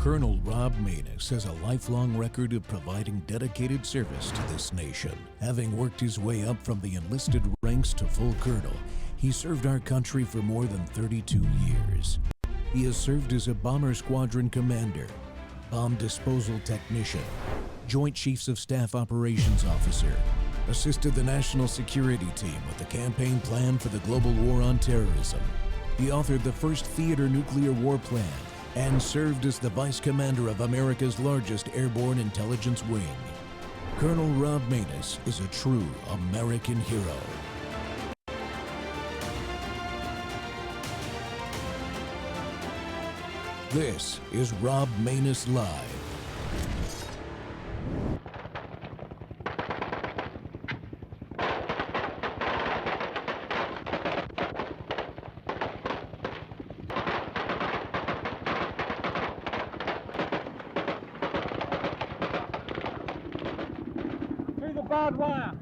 Colonel Rob Maness has a lifelong record of providing dedicated service to this nation. Having worked his way up from the enlisted ranks to full colonel, he served our country for more than 32 years. He has served as a bomber squadron commander, bomb disposal technician, Joint Chiefs of Staff Operations Officer, assisted the National Security Team with the campaign plan for the global war on terrorism. He authored the first theater nuclear war plan and served as the Vice Commander of America's largest airborne intelligence wing. Colonel Rob Maness is a true American hero. This is Rob Maness Live. Through the barbed wire.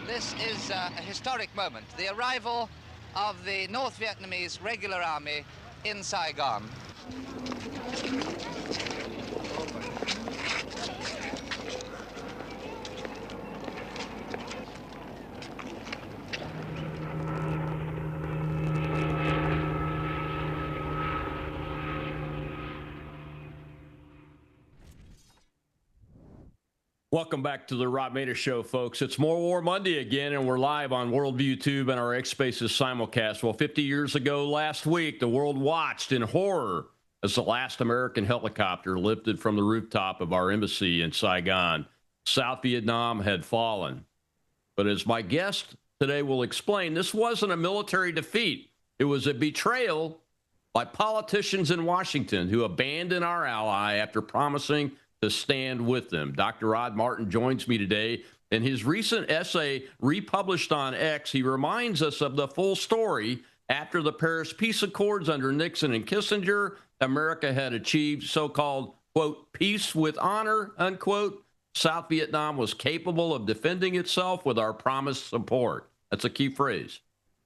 This is a historic moment, the arrival of the North Vietnamese regular army in Saigon. Welcome back to the Rob Maness Show, folks. It's More War Monday again, and we're live on Worldview Tube and our X Spaces simulcast. Well, 50 years ago last week, the world watched in horror as the last American helicopter lifted from the rooftop of our embassy in Saigon. South Vietnam had fallen. But as my guest today will explain, this wasn't a military defeat. It was a betrayal by politicians in Washington who abandoned our ally after promising to stand with them. Dr. Rod Martin joins me today. In his recent essay republished on X, he reminds us of the full story. After the Paris Peace Accords under Nixon and Kissinger, America had achieved so-called, quote, peace with honor, unquote. South Vietnam was capable of defending itself with our promised support. That's a key phrase.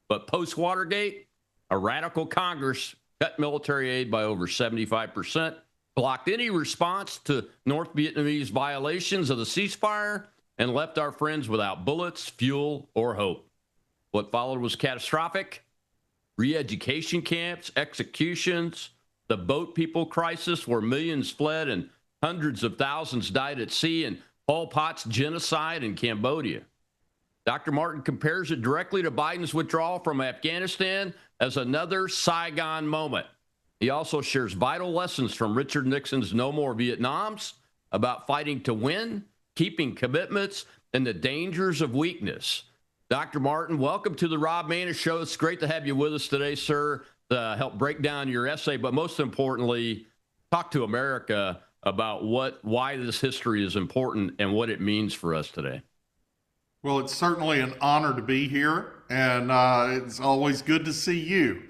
But post-Watergate, a radical Congress cut military aid by over 75%. Blocked any response to North Vietnamese violations of the ceasefire, and left our friends without bullets, fuel, or hope. What followed was catastrophic. Re-education camps, executions, the boat people crisis where millions fled and hundreds of thousands died at sea, and Pol Pot's genocide in Cambodia. Dr. Martin compares it directly to Biden's withdrawal from Afghanistan as another Saigon moment. He also shares vital lessons from Richard Nixon's No More Vietnams about fighting to win, keeping commitments, and the dangers of weakness. Dr. Martin, welcome to the Rob Maness Show. It's great to have you with us today, sir, to help break down your essay, but most importantly, talk to America about why this history is important and what it means for us today. Well, it's certainly an honor to be here, and it's always good to see you.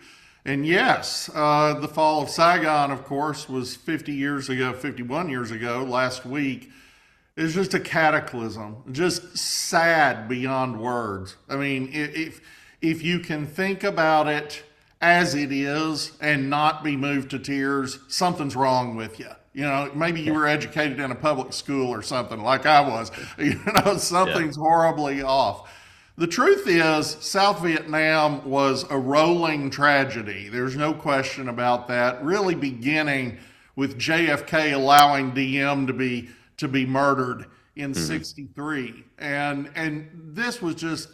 And yes, the fall of Saigon, of course, was 51 years ago, last week. It's just a cataclysm, just sad beyond words. I mean, if you can think about it as it is and not be moved to tears, something's wrong with you. You know, maybe you were educated in a public school or something like I was. You know, something's horribly off. The truth is, South Vietnam was a rolling tragedy. There's no question about that, really beginning with JFK allowing DM to be murdered in '63. And this was just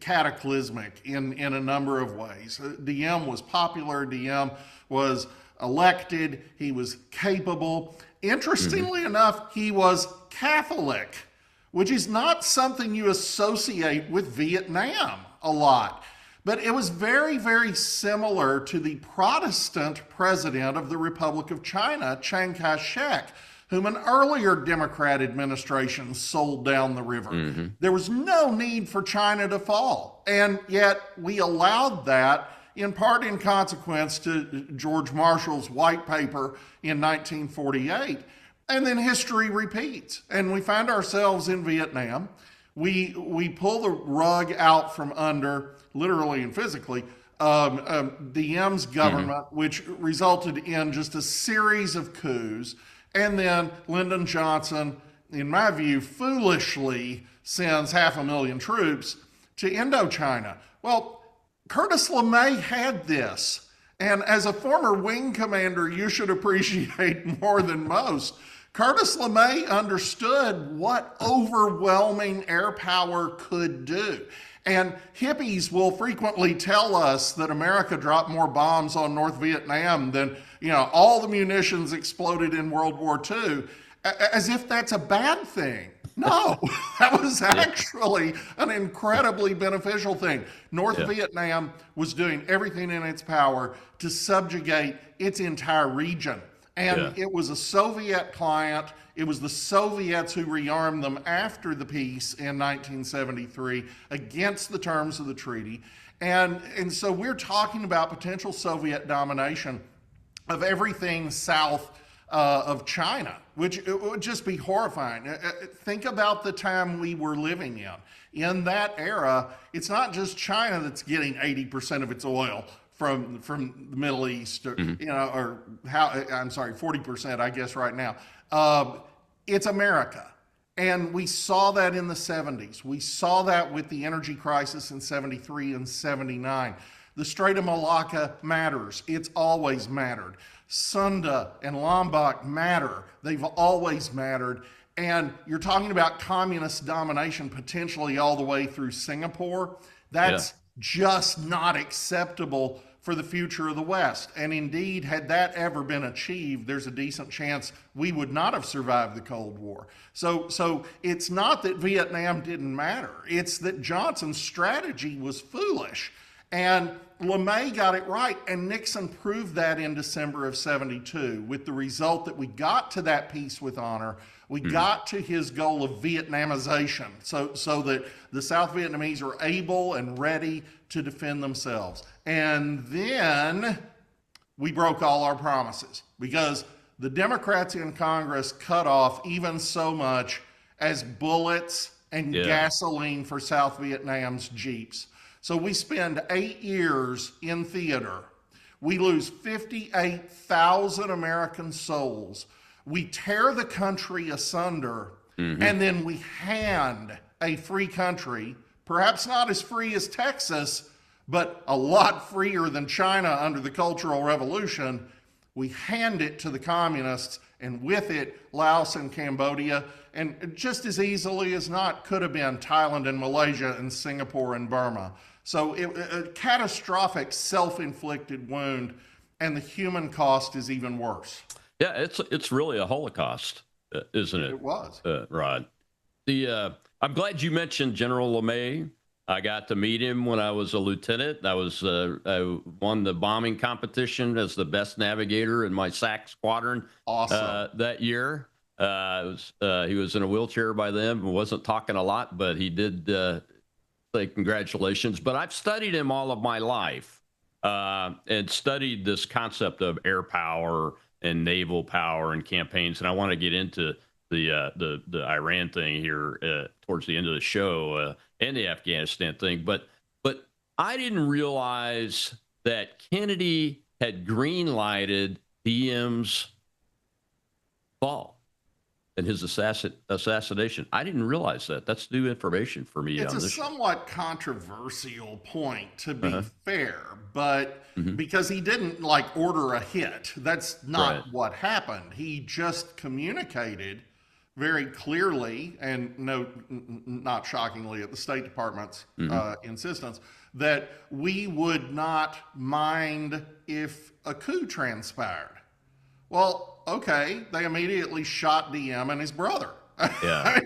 cataclysmic in a number of ways. DM was popular, DM was elected, he was capable, Interestingly enough, he was Catholic, which is not something you associate with Vietnam a lot. But it was very, very similar to the Protestant president of the Republic of China, Chiang Kai-shek, whom an earlier Democrat administration sold down the river. There was no need for China to fall. And yet we allowed that, in part in consequence to George Marshall's white paper in 1948. And then history repeats. And we find ourselves in Vietnam. We pull the rug out from under, literally and physically, Diem's government, which resulted in just a series of coups. And then Lyndon Johnson, in my view, foolishly sends 500,000 troops to Indochina. Well, Curtis LeMay had this. And as a former wing commander, you should appreciate more than most. Curtis LeMay understood what overwhelming air power could do. And hippies will frequently tell us that America dropped more bombs on North Vietnam than, all the munitions exploded in World War II, as if that's a bad thing. No, that was actually an incredibly beneficial thing. North Vietnam was doing everything in its power to subjugate its entire region. And it was a Soviet client. It was the Soviets who rearmed them after the peace in 1973 against the terms of the treaty. And so we're talking about potential Soviet domination of everything south of China, which it would just be horrifying. Think about the time we were living in. In that era, it's not just China that's getting 80% of its oil from the Middle East, or, 40%, I guess, right now. It's America. And we saw that in the 70s. We saw that with the energy crisis in 73 and 79. The Strait of Malacca matters. It's always mattered. Sunda and Lombok matter. They've always mattered. And you're talking about communist domination potentially all the way through Singapore. That's just not acceptable for the future of the West. And indeed, had that ever been achieved, there's a decent chance we would not have survived the Cold War. So it's not that Vietnam didn't matter. It's that Johnson's strategy was foolish. And LeMay got it right, and Nixon proved that in December of 72, with the result that we got to that peace with honor. We got to his goal of Vietnamization, so that the South Vietnamese are able and ready to defend themselves. And then we broke all our promises, because the Democrats in Congress cut off even so much as bullets and gasoline for South Vietnam's Jeeps. So we spend 8 years in theater. We lose 58,000 American souls. We tear the country asunder, and then we hand a free country, perhaps not as free as Texas, but a lot freer than China under the Cultural Revolution. We hand it to the communists, and with it, Laos and Cambodia, and just as easily as not could have been Thailand and Malaysia and Singapore and Burma. So a catastrophic self-inflicted wound, and the human cost is even worse. Yeah, it's really a Holocaust, isn't it? It was. Rod. I'm glad you mentioned General LeMay. I got to meet him when I was a lieutenant. I won the bombing competition as the best navigator in my SAC squadron. Awesome. That year. He was in a wheelchair by then and wasn't talking a lot, but he did say congratulations. But I've studied him all of my life and studied this concept of air power and naval power and campaigns. And I want to get into the Iran thing here towards the end of the show and the Afghanistan thing. But I didn't realize that Kennedy had green-lighted Diem's fall and his assassination. I didn't realize that. That's new information for me. It's a somewhat controversial point, to be fair, but because he didn't order a hit. That's not what happened. He just communicated very clearly, and not shockingly at the State Department's insistence, that we would not mind if a coup transpired. Well, Well, okay, they immediately shot DM and his brother. Yeah.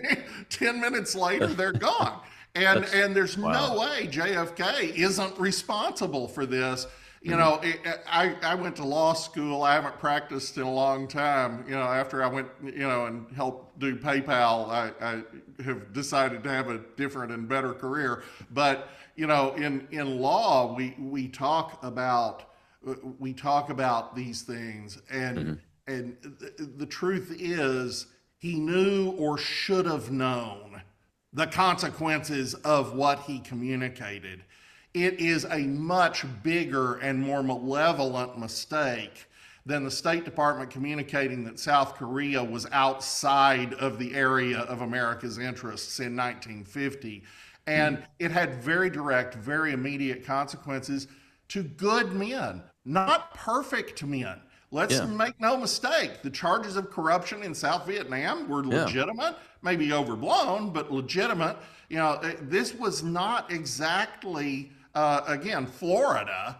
10 minutes later, they're gone. And there's wow. no way JFK isn't responsible for this. You Mhm. know, I went to law school. I haven't practiced in a long time. You know, after I went, and helped do PayPal, I have decided to have a different and better career. But, in law, we talk about these things, and the truth is, he knew or should have known the consequences of what he communicated. It is a much bigger and more malevolent mistake than the State Department communicating that South Korea was outside of the area of America's interests in 1950. And it had very direct, very immediate consequences to good men, not perfect men. Let's make no mistake, the charges of corruption in South Vietnam were legitimate, maybe overblown, but legitimate. This was not exactly, again, Florida,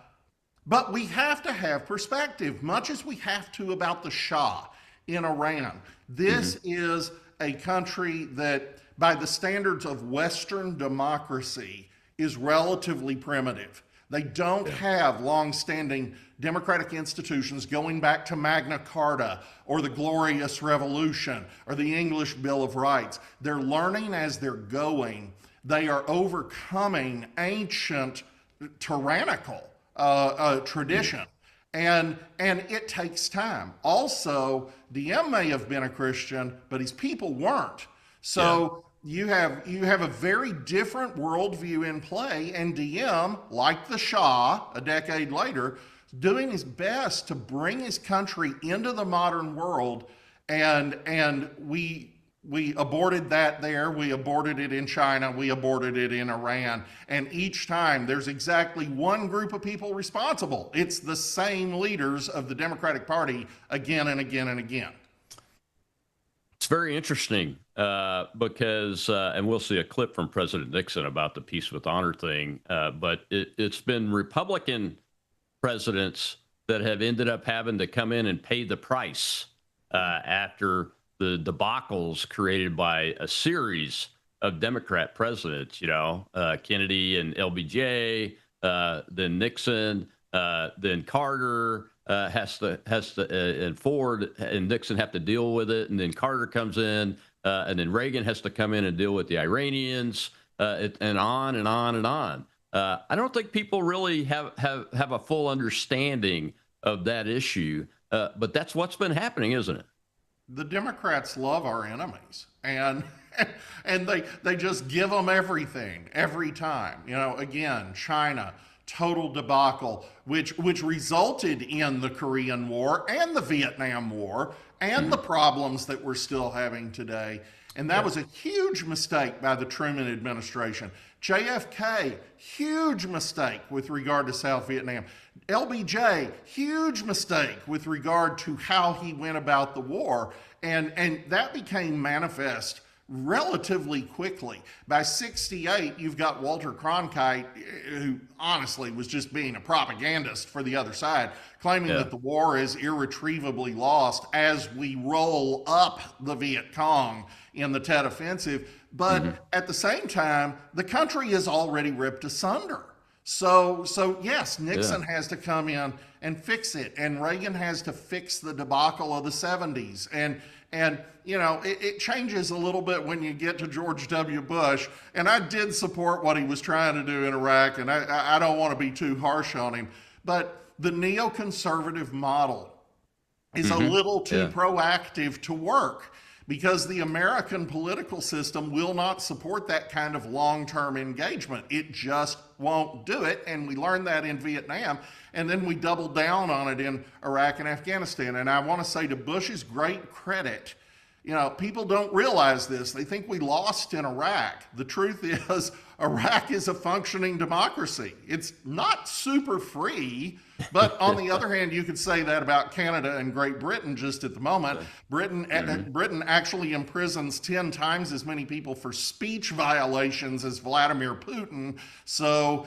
but we have to have perspective, much as we have to about the Shah in Iran. This is a country that, by the standards of Western democracy, is relatively primitive. They don't have long-standing democratic institutions going back to Magna Carta or the Glorious Revolution or the English Bill of Rights. They're learning as they're going. They are overcoming ancient tyrannical tradition. And it takes time. Also, DM may have been a Christian, but his people weren't. So you have a very different worldview in play, and DM, like the Shah a decade later, doing his best to bring his country into the modern world, and we aborted that there, we aborted it in China, we aborted it in Iran, and each time there's exactly one group of people responsible. It's the same leaders of the Democratic Party again and again and again. It's very interesting because, and we'll see a clip from President Nixon about the Peace with Honor thing, but it's been Republican presidents that have ended up having to come in and pay the price after the debacles created by a series of Democrat presidents, Kennedy and LBJ, then Nixon, then Carter has to, and Ford and Nixon have to deal with it. And then Carter comes in, and then Reagan has to come in and deal with the Iranians, and on and on and on. I don't think people really have a full understanding of that issue, but that's what's been happening, isn't it? The Democrats love our enemies, and they just give them everything every time. Again, China, total debacle, which resulted in the Korean War and the Vietnam War and the problems that we're still having today. And that was a huge mistake by the Truman administration. JFK, huge mistake with regard to South Vietnam. LBJ, huge mistake with regard to how he went about the war. And that became manifest relatively quickly. By 1968, you've got Walter Cronkite, who honestly was just being a propagandist for the other side, claiming that the war is irretrievably lost as we roll up the Viet Cong in the Tet Offensive. But at the same time, the country is already ripped asunder. So yes, Nixon has to come in and fix it, and Reagan has to fix the debacle of the 70s. And it changes a little bit when you get to George W. Bush, and I did support what he was trying to do in Iraq, and I don't want to be too harsh on him, but the neoconservative model is a little too proactive to work, because the American political system will not support that kind of long-term engagement. It just won't do it, and we learned that in Vietnam, and then we doubled down on it in Iraq and Afghanistan. And I want to say, to Bush's great credit, people don't realize this. They think we lost in Iraq. The truth is, Iraq is a functioning democracy. It's not super free, but on the other hand, you could say that about Canada and Great Britain just at the moment. Britain actually imprisons 10 times as many people for speech violations as Vladimir Putin. So,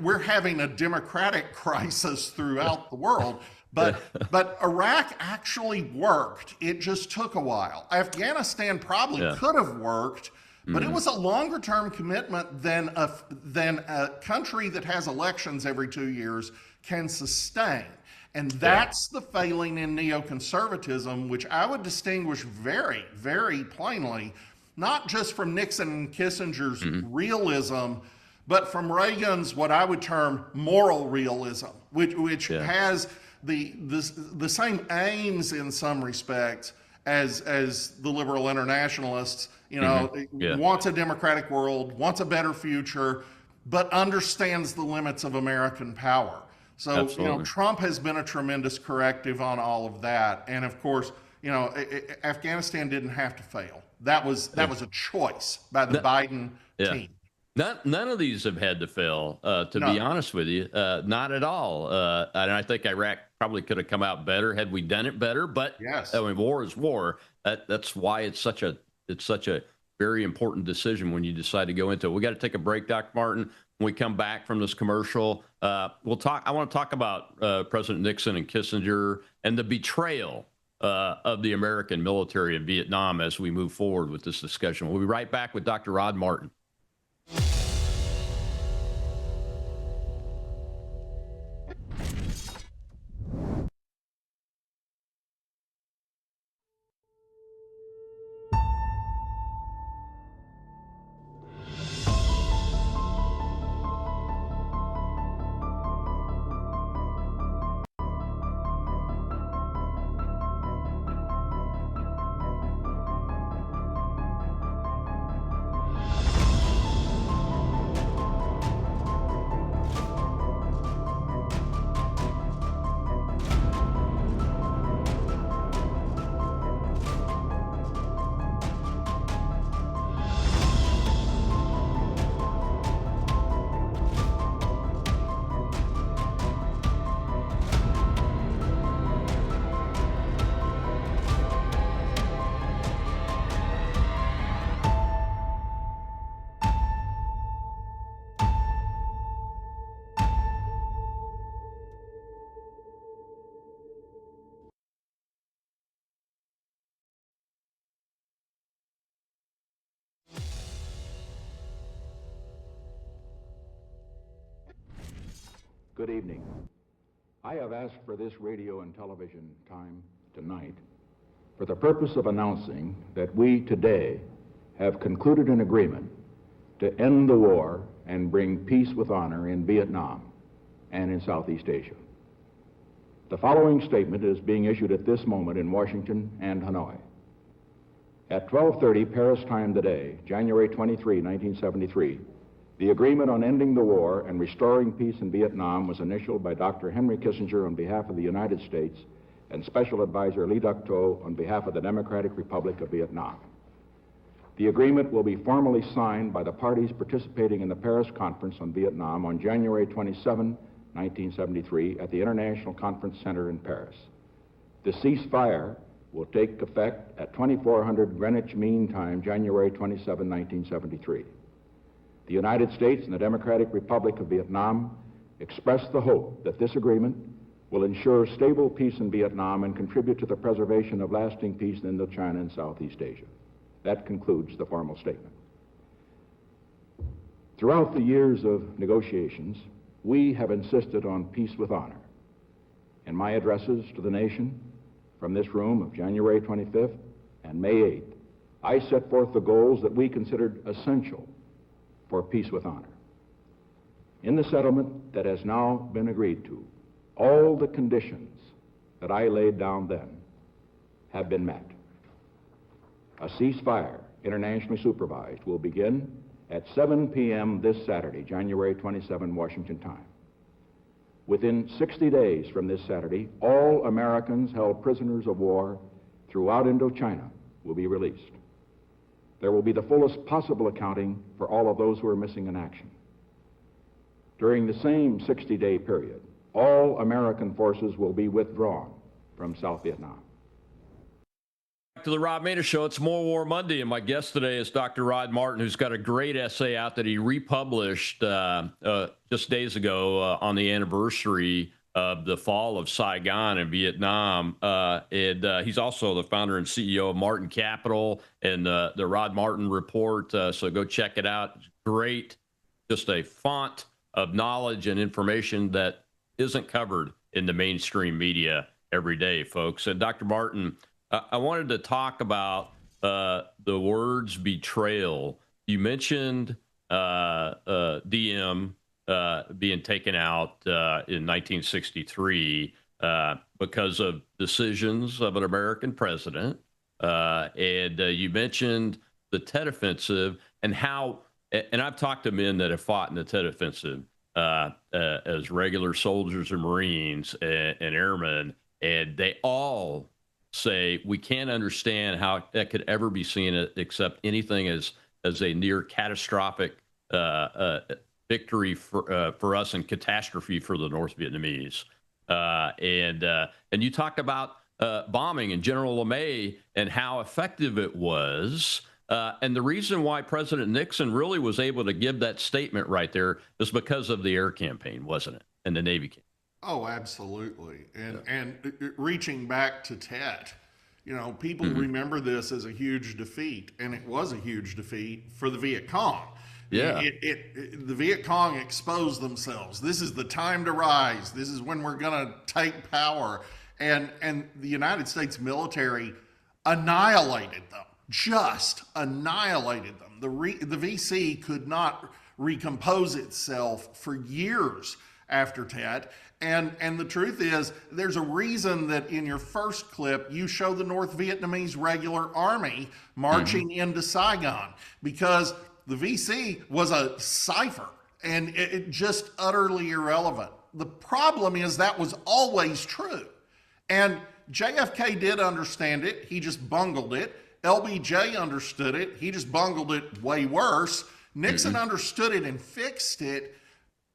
we're having a democratic crisis throughout the world. But Iraq actually worked. It just took a while. Afghanistan probably could have worked, but it was a longer term commitment than a country that has elections every 2 years can sustain. And that's the failing in neoconservatism, which I would distinguish very, very plainly, not just from Nixon and Kissinger's realism, but from Reagan's what I would term moral realism, which has the same aims in some respects as the liberal internationalists. Wants a democratic world, wants a better future, but understands the limits of American power. So, Trump has been a tremendous corrective on all of that. And of course, Afghanistan didn't have to fail. That was a choice by the Biden team. None of these have had to fail, to be honest with you. Not at all. And I think Iraq probably could have come out better had we done it better. But I mean, war is war. That's why it's such a very important decision when you decide to go into it. We got to take a break, Dr. Martin. When we come back from this commercial, we'll talk. I want to talk about President Nixon and Kissinger and the betrayal of the American military in Vietnam as we move forward with this discussion. We'll be right back with Dr. Rod Martin. Good evening. I have asked for this radio and television time tonight for the purpose of announcing that we today have concluded an agreement to end the war and bring peace with honor in Vietnam and in Southeast Asia. The following statement is being issued at this moment in Washington and Hanoi. At 12:30 Paris time today, January 23, 1973, the agreement on ending the war and restoring peace in Vietnam was initialed by Dr. Henry Kissinger on behalf of the United States and Special Advisor Lee Duc-Tho on behalf of the Democratic Republic of Vietnam. The agreement will be formally signed by the parties participating in the Paris Conference on Vietnam on January 27, 1973 at the International Conference Center in Paris. The ceasefire will take effect at 2400 Greenwich Mean Time, January 27, 1973. The United States and the Democratic Republic of Vietnam express the hope that this agreement will ensure stable peace in Vietnam and contribute to the preservation of lasting peace in Indochina and Southeast Asia. That concludes the formal statement. Throughout the years of negotiations, we have insisted on peace with honor. In my addresses to the nation from this room of January 25th and May 8th, I set forth the goals that we considered essential for peace with honor. In the settlement that has now been agreed to, all the conditions that I laid down then have been met. A ceasefire, internationally supervised, will begin at 7 p.m. this Saturday, January 27, Washington time. Within 60 days from this Saturday, all Americans held prisoners of war throughout Indochina will be released. There will be the fullest possible accounting for all of those who are missing in action. During the same 60-day period, all American forces will be withdrawn from South Vietnam. Back to the Rod Mader Show. It's More War Monday, and my guest today is Dr. Rod Martin, who's got a great essay out that he republished just days ago on the anniversary of the fall of Saigon in Vietnam. And he's also the founder and CEO of Martin Capital and the Rod Martin Report. So go check it out. It's great. Just a font of knowledge and information that isn't covered in the mainstream media every day, folks. And Dr. Martin, I wanted to talk about the words betrayal. You mentioned DM being taken out in 1963 because of decisions of an American president. And you mentioned the Tet Offensive and how, and I've talked to men that have fought in the Tet Offensive as regular soldiers and Marines and airmen, and they all say we can't understand how that could ever be seen except anything as a near catastrophic victory for us and catastrophe for the North Vietnamese. And you talked about bombing and General LeMay and how effective it was. And the reason why President Nixon really was able to give that statement right there is because of the air campaign, wasn't it? And the Navy campaign. Oh, absolutely. And reaching back to Tet, people remember this as a huge defeat, and it was a huge defeat for the Viet Cong. Yeah. The Viet Cong exposed themselves. This is the time to rise. This is when we're going to take power. And the United States military annihilated them, just annihilated them. The VC could not recompose itself for years after Tet. And the truth is, there's a reason that in your first clip, you show the North Vietnamese regular army marching into Saigon, because the VC was a cipher and it just utterly irrelevant. The problem is that was always true. And JFK did understand it. He just bungled it. LBJ understood it. He just bungled it way worse. Nixon understood it and fixed it.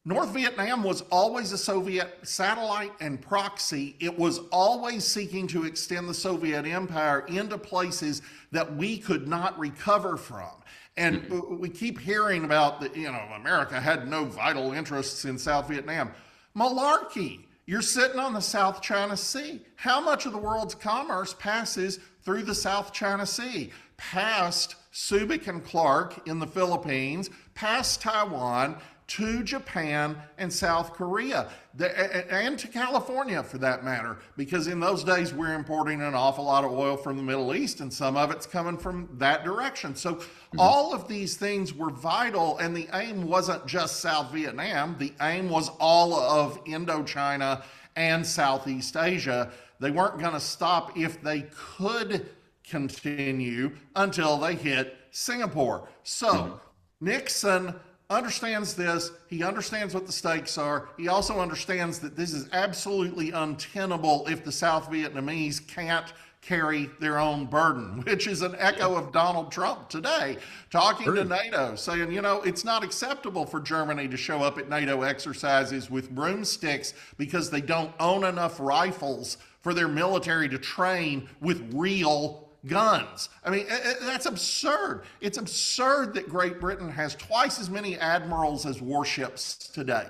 North Vietnam was always a Soviet satellite and proxy. It was always seeking to extend the Soviet empire into places that we could not recover from. And we keep hearing about America had no vital interests in South Vietnam. Malarkey. You're sitting on the South China Sea. How much of the world's commerce passes through the South China Sea? Past Subic and Clark in the Philippines, past Taiwan, to Japan and South Korea, and to California for that matter, because in those days we're importing an awful lot of oil from the Middle East, and some of it's coming from that direction. So all of these things were vital, and the aim wasn't just South Vietnam. The aim was all of Indochina and Southeast Asia. They weren't going to stop if they could continue until they hit Singapore. So Nixon understands this. He understands what the stakes are. He also understands that this is absolutely untenable if the South Vietnamese can't carry their own burden, which is an echo of Donald Trump today, talking to NATO, saying, it's not acceptable for Germany to show up at NATO exercises with broomsticks because they don't own enough rifles for their military to train with real guns. I mean, that's absurd. It's absurd that Great Britain has twice as many admirals as warships today.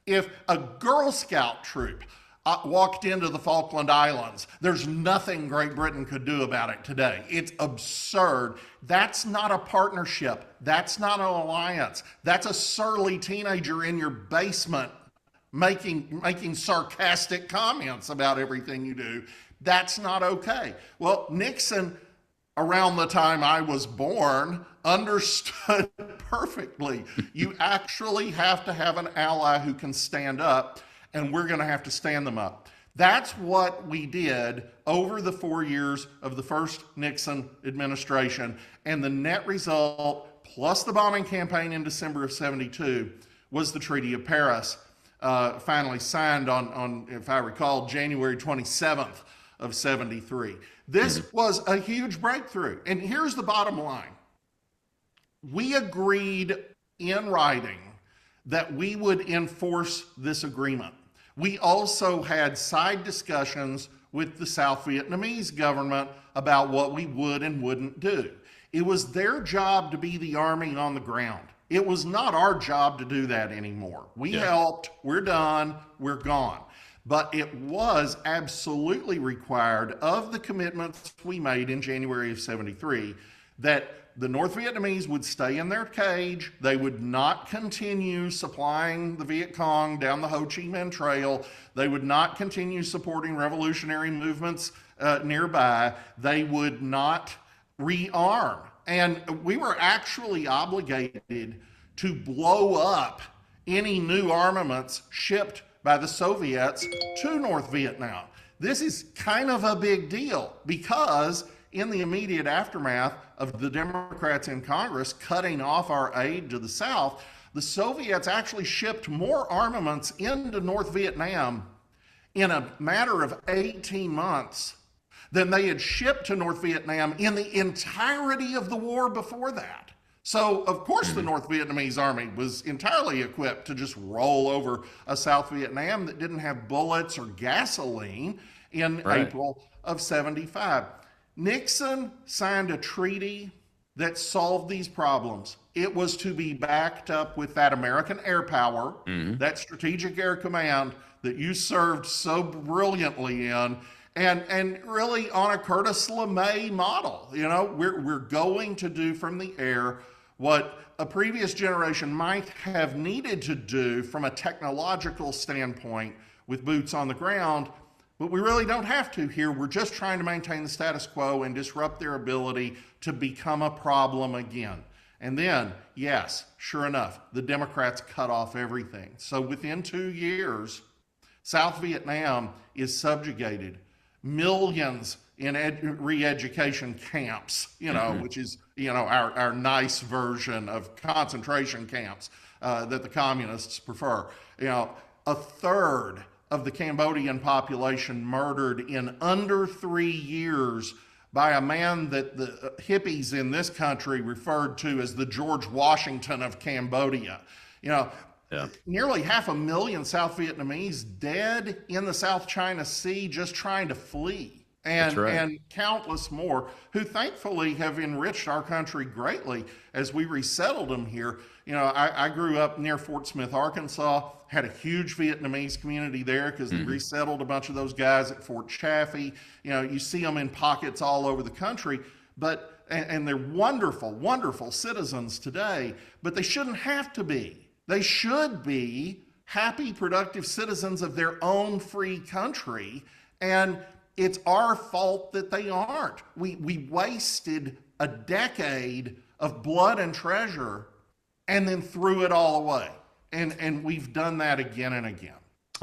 If a Girl Scout troop walked into the Falkland Islands, there's nothing Great Britain could do about it today. It's absurd. That's not a partnership. That's not an alliance. That's a surly teenager in your basement making sarcastic comments about everything you do. That's not okay. Well, Nixon, around the time I was born, understood perfectly. You actually have to have an ally who can stand up, and we're going to have to stand them up. That's what we did over the 4 years of the first Nixon administration. And the net result, plus the bombing campaign in December of '72, was the Treaty of Paris, finally signed on, if I recall, January 27th of '73. This was a huge breakthrough. And here's the bottom line. We agreed in writing that we would enforce this agreement. We also had side discussions with the South Vietnamese government about what we would and wouldn't do. It was their job to be the army on the ground. It was not our job to do that anymore. We helped, we're done, we're gone. But it was absolutely required of the commitments we made in January of 73 that the North Vietnamese would stay in their cage. They would not continue supplying the Viet Cong down the Ho Chi Minh Trail. They would not continue supporting revolutionary movements nearby. They would not rearm. And we were actually obligated to blow up any new armaments shipped by the Soviets to North Vietnam. This is kind of a big deal because in the immediate aftermath of the Democrats in Congress cutting off our aid to the South, the Soviets actually shipped more armaments into North Vietnam in a matter of 18 months than they had shipped to North Vietnam in the entirety of the war before that. So, of course, the North Vietnamese army was entirely equipped to just roll over a South Vietnam that didn't have bullets or gasoline in April of 75. Nixon signed a treaty that solved these problems. It was to be backed up with that American air power, that strategic air command that you served so brilliantly in, and really on a Curtis LeMay model. You know, we're going to do from the air what a previous generation might have needed to do from a technological standpoint with boots on the ground, but we really don't have to here. We're just trying to maintain the status quo and disrupt their ability to become a problem again. And then, yes, sure enough, the Democrats cut off everything. So within 2 years, South Vietnam is subjugated. Millions in re-education camps, which is, our nice version of concentration camps that the communists prefer. A third of the Cambodian population murdered in under 3 years by a man that the hippies in this country referred to as the George Washington of Cambodia. Nearly 500,000 South Vietnamese dead in the South China Sea just trying to flee. And countless more who thankfully have enriched our country greatly as we resettled them here. I grew up near Fort Smith, Arkansas, had a huge Vietnamese community there because they resettled a bunch of those guys at Fort Chaffee. You see them in pockets all over the country, and they're wonderful, wonderful citizens today, but they shouldn't have to be. They should be happy, productive citizens of their own free country. And it's our fault that they aren't. We wasted a decade of blood and treasure and then threw it all away. And we've done that again and again.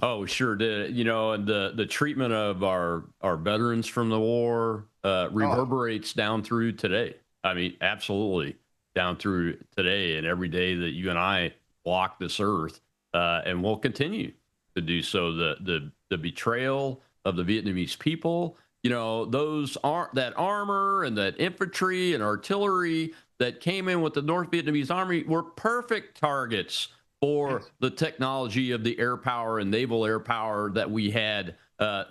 Oh, we sure did. And the treatment of our veterans from the war reverberates down through today. I mean, absolutely down through today and every day that you and I walk this earth, and we'll continue to do so. The betrayal of the Vietnamese people, that armor and that infantry and artillery that came in with the North Vietnamese army were perfect targets for the technology of the air power and naval air power that we had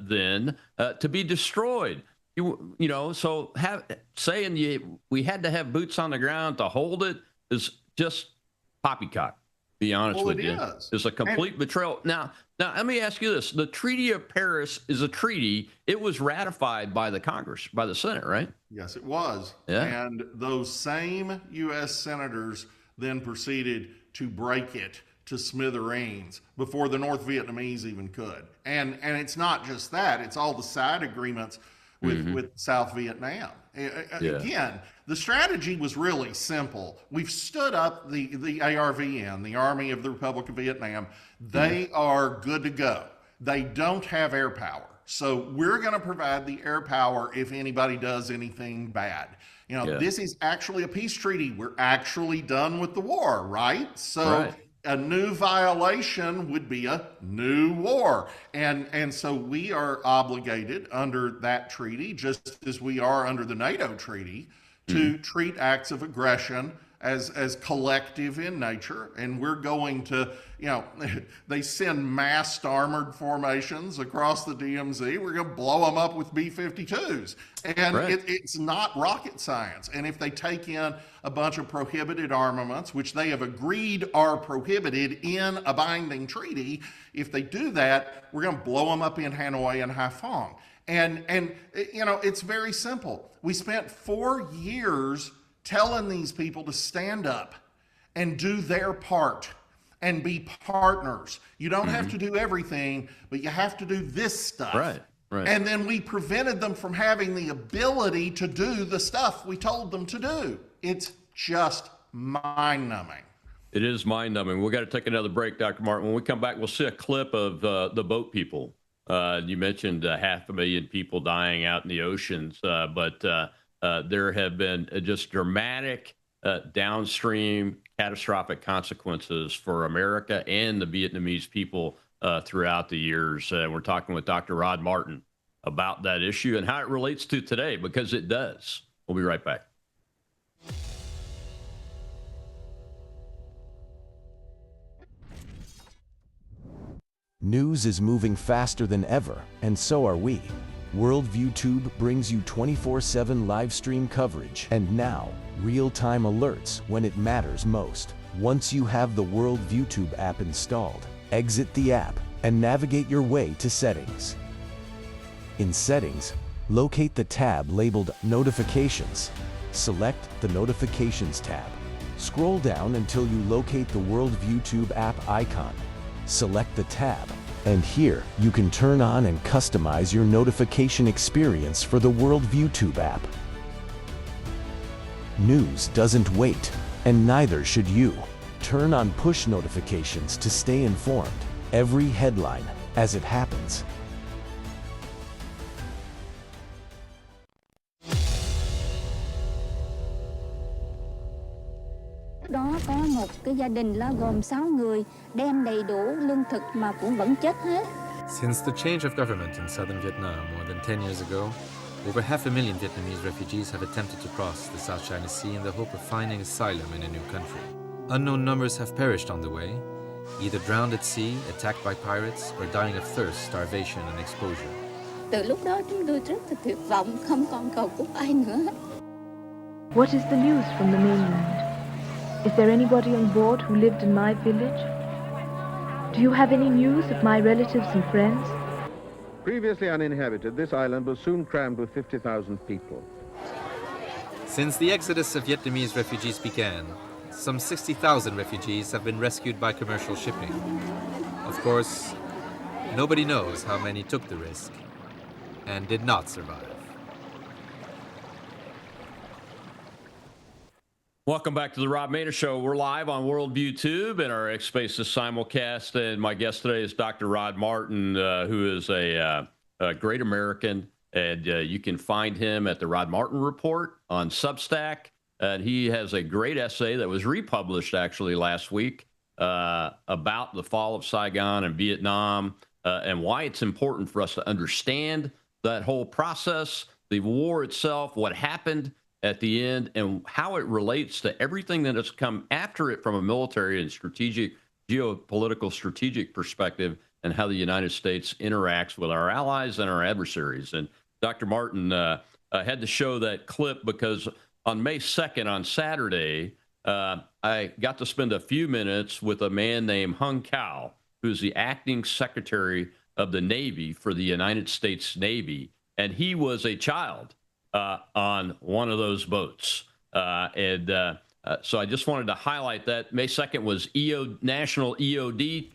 then to be destroyed. So saying we had to have boots on the ground to hold it is just poppycock. Be honest with you, it's a complete betrayal. Now, let me ask you this: the Treaty of Paris is a treaty. It was ratified by the Congress, by the Senate, right? Yes, it was. Yeah. And those same U.S. senators then proceeded to break it to smithereens before the North Vietnamese even could. And it's not just that; it's all the side agreements with South Vietnam. Again, the strategy was really simple. We've stood up the ARVN, the Army of the Republic of Vietnam. They are good to go. They don't have air power. So we're going to provide the air power if anybody does anything bad. This is actually a peace treaty. We're actually done with the war, right? So a new violation would be a new war. And so we are obligated under that treaty, just as we are under the NATO treaty, to treat acts of aggression as collective in nature, and we're going to, they send massed armored formations across the DMZ. We're going to blow them up with B-52s, and right. it's not rocket science. And if they take in a bunch of prohibited armaments, which they have agreed are prohibited in a binding treaty, if they do that, we're going to blow them up in Hanoi and Haiphong. And it's very simple. We spent 4 years telling these people to stand up and do their part and be partners. You don't have to do everything, but you have to do this stuff. Right. And then we prevented them from having the ability to do the stuff we told them to do. It's just mind-numbing. It is mind-numbing. We've got to take another break, Dr. Martin. When we come back, we'll see a clip of the boat people. You mentioned 500,000 people dying out in the oceans, but there have been just dramatic downstream catastrophic consequences for America and the Vietnamese people throughout the years. We're talking with Dr. Rod Martin about that issue and how it relates to today, because it does. We'll be right back. News is moving faster than ever, and so are we. Worldview Tube brings you 24/7 live stream coverage and now real-time alerts when it matters most. Once you have the Worldview Tube app installed, exit the app and navigate your way to Settings. In Settings, locate the tab labeled Notifications. Select the Notifications tab. Scroll down until you locate the Worldview Tube app icon. Select the tab, and here you can turn on and customize your notification experience for the Worldview Tube app. News doesn't wait, and neither should you. Turn on push notifications to stay informed. Every headline as it happens. Đó có một cái gia đình là gồm 6 người đem đầy đủ lương thực mà cũng vẫn chết hết. Since the change of government in southern Vietnam more than 10 years ago, over 500,000 Vietnamese refugees have attempted to cross the South China Sea in the hope of finding asylum in a new country. Unknown numbers have perished on the way, either drowned at sea, attacked by pirates, or dying of thirst, starvation, and exposure. Từ lúc đó chúng tôi rất là tuyệt vọng, không còn cầu cứu ai nữa. What is the news from the mainland? Is there anybody on board who lived in my village? Do you have any news of my relatives and friends? Previously uninhabited, this island was soon crammed with 50,000 people. Since the exodus of Vietnamese refugees began, some 60,000 refugees have been rescued by commercial shipping. Of course, nobody knows how many took the risk and did not survive. Welcome back to the Rob Maynard Show. We're live on Worldview Tube and our X Spaces simulcast. And my guest today is Dr. Rod Martin, who is a great American. And you can find him at the Rod Martin Report on Substack. And he has a great essay that was republished actually last week about the fall of Saigon and Vietnam and why it's important for us to understand that whole process, the war itself, what happened at the end, and how it relates to everything that has come after it from a military and strategic, geopolitical strategic perspective, and how the United States interacts with our allies and our adversaries. And Dr. Martin had to show that clip because on May 2nd, on Saturday, I got to spend a few minutes with a man named Hung Cao, who's the acting secretary of the Navy for the United States Navy. And he was a child on one of those boats. So I just wanted to highlight that. May 2nd was National EOD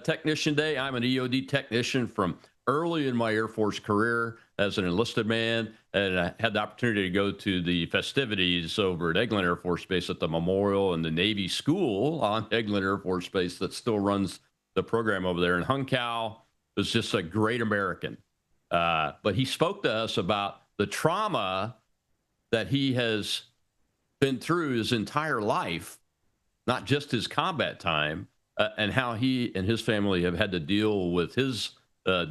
Technician Day. I'm an EOD technician from early in my Air Force career as an enlisted man, and I had the opportunity to go to the festivities over at Eglin Air Force Base at the Memorial and the Navy School on Eglin Air Force Base that still runs the program over there. And Hung Cao was just a great American. But he spoke to us about the trauma that he has been through his entire life, not just his combat time, and how he and his family have had to deal with his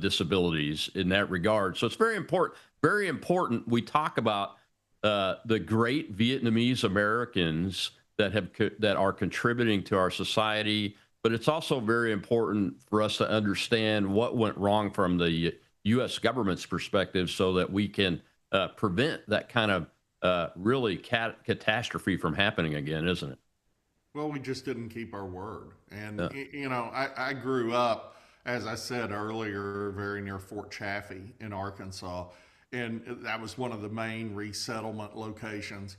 disabilities in that regard. So it's very important we talk about the great Vietnamese Americans that are contributing to our society. But it's also very important for us to understand what went wrong from the U.S. government's perspective, so that we can prevent that kind of really catastrophe from happening again, isn't it? Well, we just didn't keep our word. And, I grew up, as I said earlier, very near Fort Chaffee in Arkansas. And that was one of the main resettlement locations.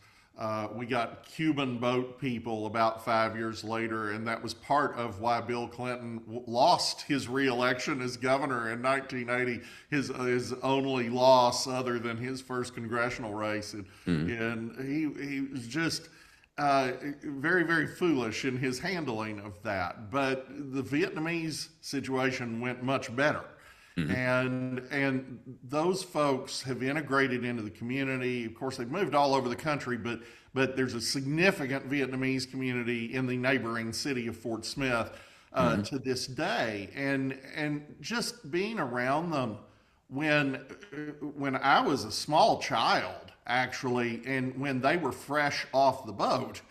We got Cuban boat people about 5 years later, and that was part of why Bill Clinton lost his reelection as governor in 1980, his only loss other than his first congressional race. And he was just very, very foolish in his handling of that. But the Vietnamese situation went much better. And those folks have integrated into the community. Of course, they've moved all over the country, but there's a significant Vietnamese community in the neighboring city of Fort Smith to this day. And just being around them when I was a small child, actually, and when they were fresh off the boat,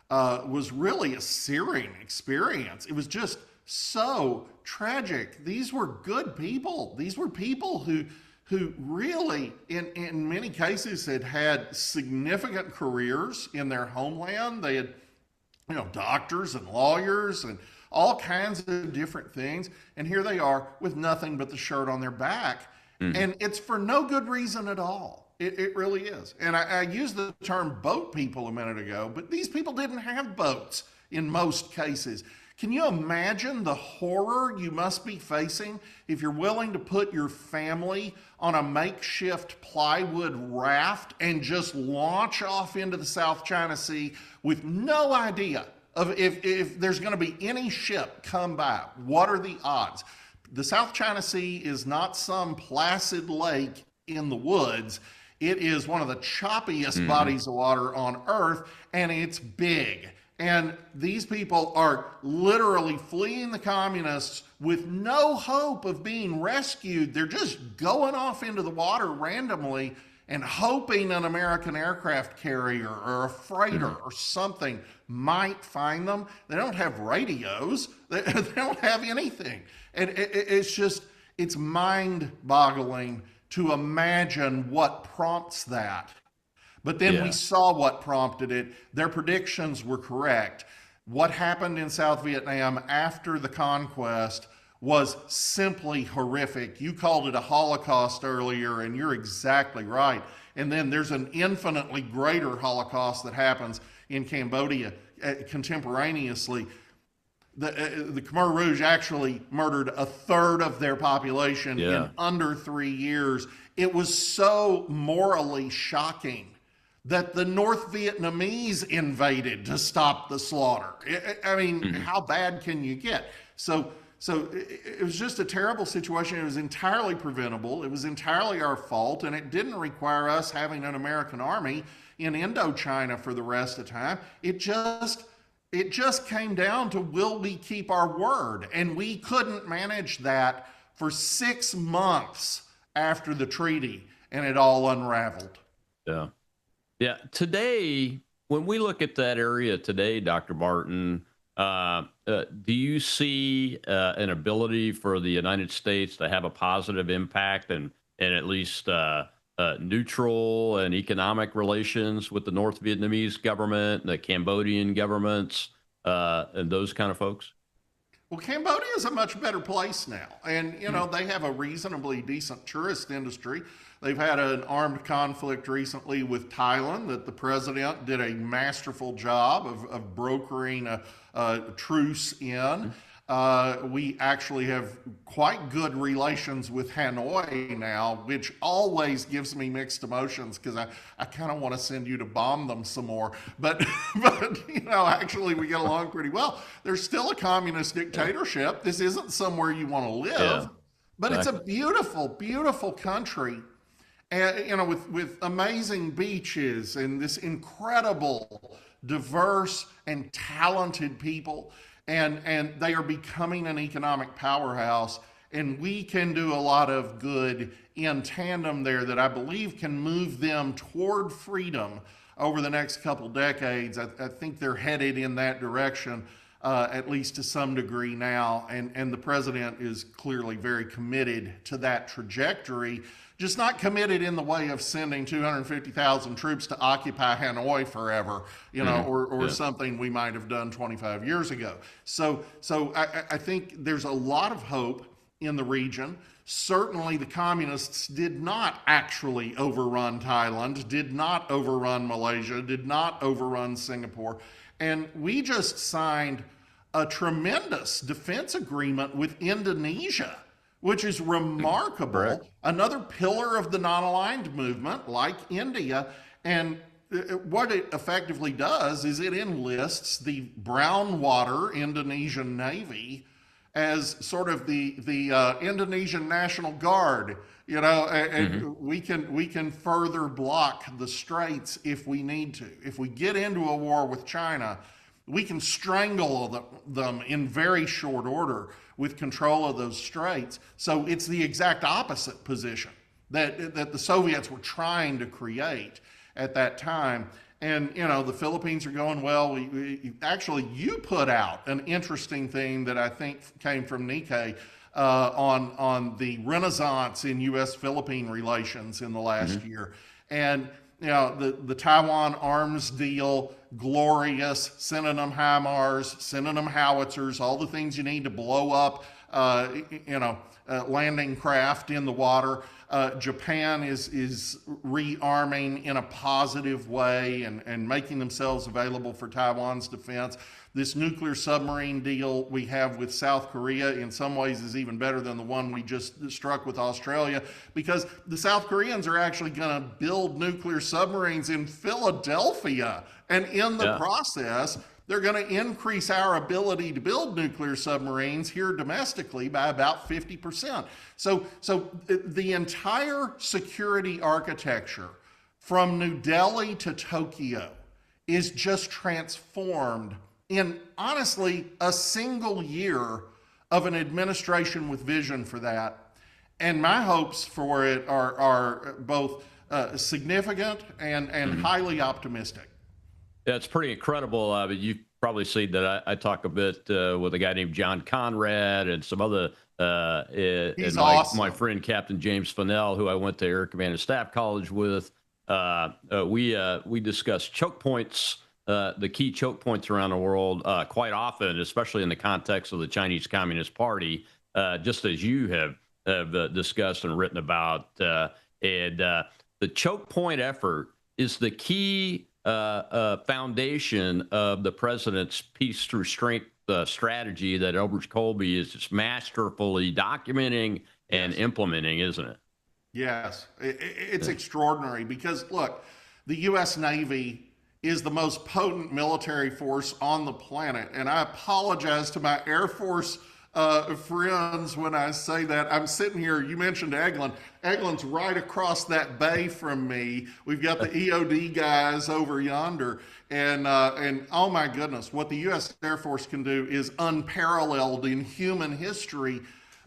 was really a searing experience. It was just so tragic. These were good people. These were people who really, in many cases, had significant careers in their homeland. They had, doctors and lawyers and all kinds of different things. And here they are with nothing but the shirt on their back. And it's for no good reason at all. It really is. And I used the term boat people a minute ago, but these people didn't have boats in most cases. Can you imagine the horror you must be facing if you're willing to put your family on a makeshift plywood raft and just launch off into the South China Sea with no idea of if there's going to be any ship come by? What are the odds? The South China Sea is not some placid lake in the woods. It is one of the choppiest bodies of water on Earth, and it's big. And these people are literally fleeing the communists with no hope of being rescued. They're just going off into the water randomly and hoping an American aircraft carrier or a freighter or something might find them. They don't have radios. They don't have anything. And it's mind-boggling to imagine what prompts that. But then we saw what prompted it. Their predictions were correct. What happened in South Vietnam after the conquest was simply horrific. You called it a Holocaust earlier, and you're exactly right. And then there's an infinitely greater Holocaust that happens in Cambodia contemporaneously. The Khmer Rouge actually murdered a third of their population in under 3 years. It was so morally shocking that the North Vietnamese invaded to stop the slaughter. I mean, how bad can you get? So it was just a terrible situation. It was entirely preventable. It was entirely our fault, and it didn't require us having an American army in Indochina for the rest of the time. It just came down to, will we keep our word? And we couldn't manage that for 6 months after the treaty, and it all unraveled. Yeah. Yeah. Today, when we look at that area today, Dr. Barton, do you see an ability for the United States to have a positive impact and at least neutral and economic relations with the North Vietnamese government, the Cambodian governments, and those kind of folks? Well, Cambodia is a much better place now. And, they have a reasonably decent tourist industry. They've had an armed conflict recently with Thailand that the president did a masterful job of brokering a truce in. We actually have quite good relations with Hanoi now, which always gives me mixed emotions because I kind of want to send you to bomb them some more. But actually we get along pretty well. There's still a communist dictatorship. This isn't somewhere you want to live, but it's a beautiful, beautiful country. And, with amazing beaches and this incredible, diverse and talented people. And they are becoming an economic powerhouse. And we can do a lot of good in tandem there that I believe can move them toward freedom over the next couple decades. I think they're headed in that direction, at least to some degree now. And the president is clearly very committed to that trajectory, just not committed in the way of sending 250,000 troops to occupy Hanoi forever, or something we might have done 25 years ago. So I think there's a lot of hope in the region. Certainly the communists did not actually overrun Thailand, did not overrun Malaysia, did not overrun Singapore. And we just signed a tremendous defense agreement with Indonesia, which is remarkable. Correct. Another pillar of the non-aligned movement, like India. And what it effectively does is it enlists the brown water Indonesian Navy as sort of the Indonesian National Guard, and we can further block the straits if we need to. If we get into a war with China, we can strangle them in very short order with control of those straits. So it's the exact opposite position that the Soviets were trying to create at that time. And, the Philippines are going well. Actually, you put out an interesting thing that I think came from Nikkei on the renaissance in U.S.-Philippine relations in the last year. And, the Taiwan arms deal, glorious, sending them HIMARS, sending them howitzers, all the things you need to blow up, landing craft in the water. Japan is rearming in a positive way and making themselves available for Taiwan's defense. This nuclear submarine deal we have with South Korea in some ways is even better than the one we just struck with Australia, because the South Koreans are actually going to build nuclear submarines in Philadelphia. And in the process, they're going to increase our ability to build nuclear submarines here domestically by about 50%. So the entire security architecture from New Delhi to Tokyo is just transformed in, honestly, a single year of an administration with vision for that. And my hopes for it are both significant and highly optimistic. Yeah, it's pretty incredible. But you've probably seen that I talk a bit with a guy named John Conrad and some other, He's and awesome. my friend Captain James Fennell, who I went to Air Command and Staff College with. We discuss choke points, the key choke points around the world quite often, especially in the context of the Chinese Communist Party, just as you have discussed and written about. And the choke point effort is the key foundation of the president's peace through strength strategy that Elbridge Colby is just masterfully documenting and implementing, isn't it? Yes, it's extraordinary because, look, the U.S. Navy is the most potent military force on the planet. And I apologize to my Air Force friends when I say that. I'm sitting here, you mentioned Eglin. Eglin's right across that bay from me. We've got the EOD guys over yonder. And oh my goodness, what the U.S. Air Force can do is unparalleled in human history.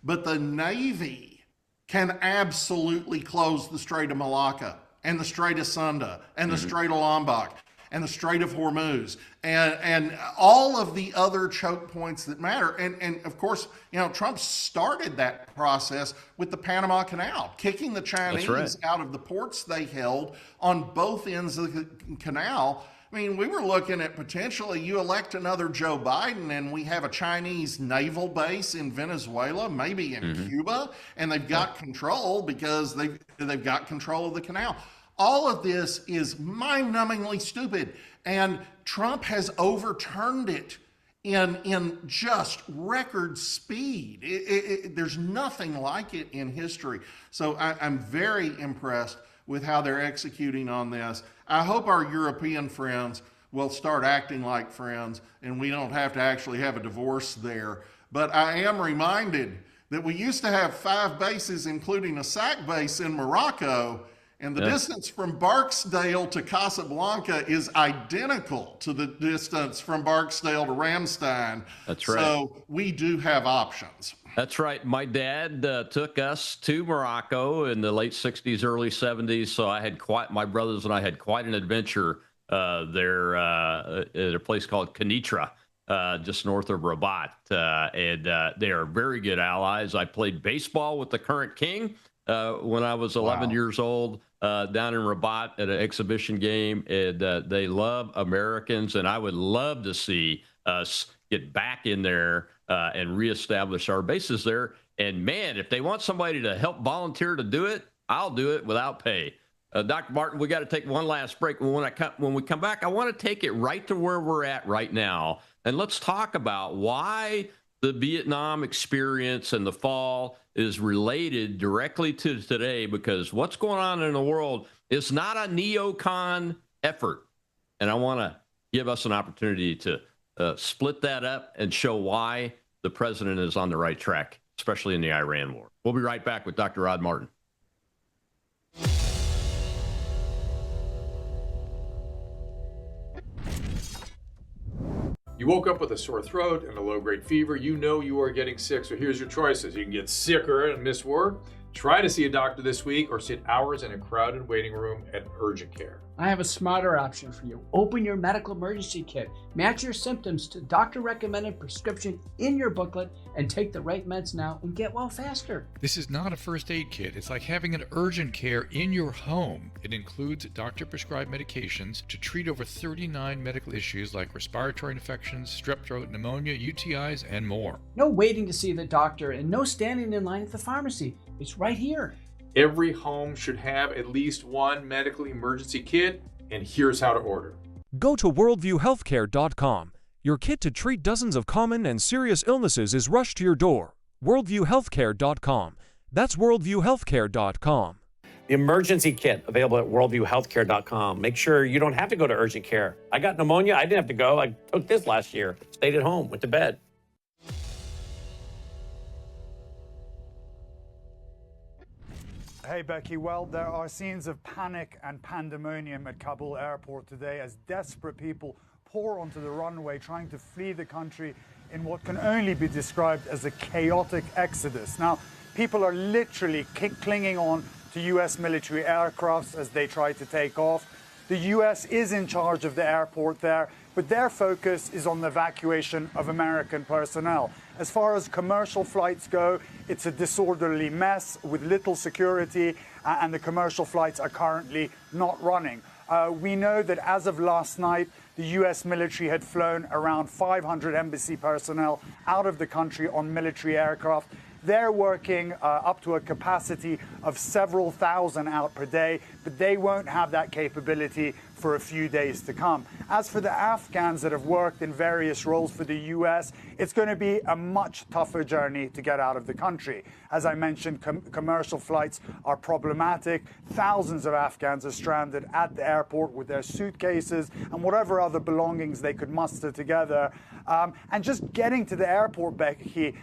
But the Navy can absolutely close the Strait of Malacca and the Strait of Sunda and the Strait of Lombok and the Strait of Hormuz and all of the other choke points that matter. And of course, Trump started that process with the Panama Canal, kicking the Chinese out of the ports they held on both ends of the canal. I mean, we were looking at potentially you elect another Joe Biden and we have a Chinese naval base in Venezuela, maybe in Cuba, and they've got control because they've got control of the canal. All of this is mind-numbingly stupid, and Trump has overturned it in just record speed. There's nothing like it in history. So I'm very impressed with how they're executing on this. I hope our European friends will start acting like friends, and we don't have to actually have a divorce there. But I am reminded that we used to have 5 bases, including a SAC base in Morocco, And the distance from Barksdale to Casablanca is identical to the distance from Barksdale to Ramstein. That's right. So we do have options. That's right. My dad took us to Morocco in the late 60s, early 70s. So my brothers and I had quite an adventure there at a place called Kenitra, just north of Rabat. And they are very good allies. I played baseball with the current king when I was 11 years old down in Rabat at an exhibition game. And they love Americans. And I would love to see us get back in there and reestablish our bases there. And man, if they want somebody to help volunteer to do it, I'll do it without pay. Dr. Martin, we got to take one last break. When we come back, I want to take it right to where we're at right now. And let's talk about why the Vietnam experience and the fall is related directly to today, because what's going on in the world is not a neocon effort. And I want to give us an opportunity to split that up and show why the president is on the right track, especially in the Iran war. We'll be right back with Dr. Rod Martin. You woke up with a sore throat and a low-grade fever. You know you are getting sick, so here's your choices. You can get sicker and miss work, try to see a doctor this week, or sit hours in a crowded waiting room at urgent care. I have a smarter option for you. Open your medical emergency kit. Match your symptoms to doctor-recommended prescription in your booklet and take the right meds now and get well faster. This is not a first aid kit. It's like having an urgent care in your home. It includes doctor-prescribed medications to treat over 39 medical issues like respiratory infections, strep throat, pneumonia, UTIs, and more. No waiting to see the doctor and no standing in line at the pharmacy. It's right here. Every home should have at least one medical emergency kit, and here's how to order. Go to worldviewhealthcare.com. Your kit to treat dozens of common and serious illnesses is rushed to your door. worldviewhealthcare.com. That's worldviewhealthcare.com. The emergency kit available at worldviewhealthcare.com. Make sure you don't have to go to urgent care. I got pneumonia. I didn't have to go. I took this last year. Stayed at home. Went to bed. Hey, Becky. Well, there are scenes of panic and pandemonium at Kabul airport today as desperate people pour onto the runway trying to flee the country in what can only be described as a chaotic exodus. Now, people are literally clinging on to U.S. military aircrafts as they try to take off. The U.S. is in charge of the airport there, but their focus is on the evacuation of American personnel. As far as commercial flights go, it's a disorderly mess with little security, and the commercial flights are currently not running. We know that as of last night, the U.S. military had flown around 500 embassy personnel out of the country on military aircraft. They're working up to a capacity of several thousand out per day, but they won't have that capability for a few days to come. As for the Afghans that have worked in various roles for the U.S., it's going to be a much tougher journey to get out of the country. As I mentioned, commercial flights are problematic. Thousands of Afghans are stranded at the airport with their suitcases and whatever other belongings they could muster together. And just getting to the airport, Becky,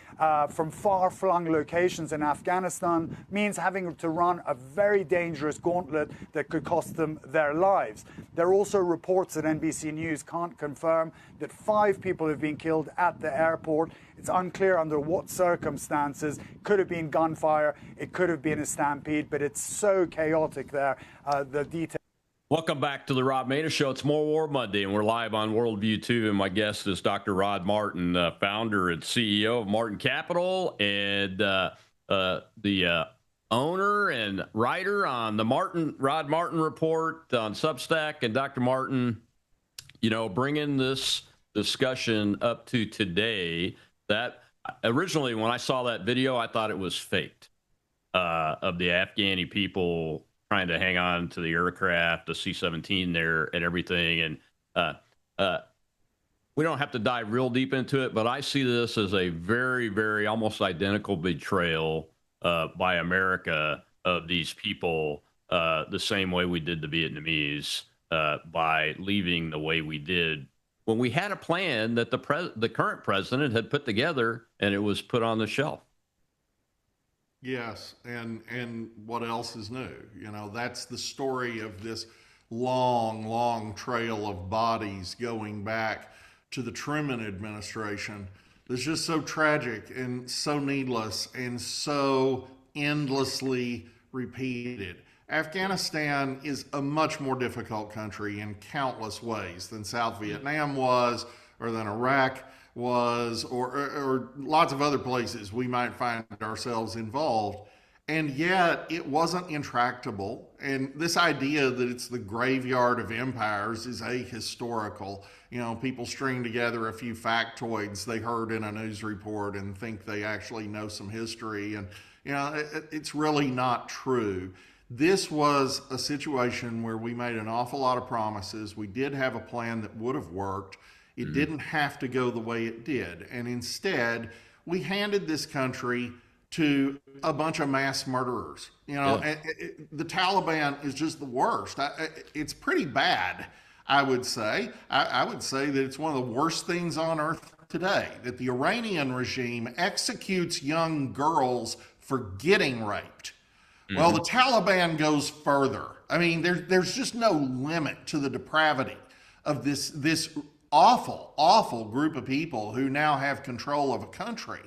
from far-flung locations in Afghanistan means having to run a very dangerous gauntlet that could cost them their lives. There are also reports that NBC News can't confirm that 5 people have been killed at the airport. It's unclear under what circumstances. It could have been gunfire, it could have been a stampede, but it's so chaotic there. The details. Welcome back to the Rob Maina Show. It's More War Monday, and we're live on Worldview 2, and my guest is Dr. Rod Martin, founder and CEO of Martin Capital, and the owner and writer on the Rod Martin Report on Substack. And Dr. Martin, bringing this discussion up to today, that originally when I saw that video, I thought it was faked of the Afghani people trying to hang on to the aircraft, the C-17 there and everything. And we don't have to dive real deep into it, but I see this as a very, very almost identical betrayal by America of these people, the same way we did the Vietnamese by leaving the way we did when we had a plan that the current president had put together and it was put on the shelf. Yes, and what else is new? You know, that's the story of this long, long trail of bodies going back to the Truman administration. That's just so tragic and so needless and so endlessly repeated. Afghanistan is a much more difficult country in countless ways than South Vietnam was, or than Iraq was, or lots of other places we might find ourselves involved. And yet it wasn't intractable. And this idea that it's the graveyard of empires is ahistorical. You know, people string together a few factoids they heard in a news report and think they actually know some history. And, you know, it's really not true. This was a situation where we made an awful lot of promises. We did have a plan that would have worked. It didn't have to go the way it did. And instead, we handed this country to a bunch of mass murderers. You know, the Taliban is just the worst. It's pretty bad, I would say. I would say that it's one of the worst things on earth today, that the Iranian regime executes young girls for getting raped. Well, the Taliban goes further. I mean, there's just no limit to the depravity of this awful, awful group of people who now have control of a country.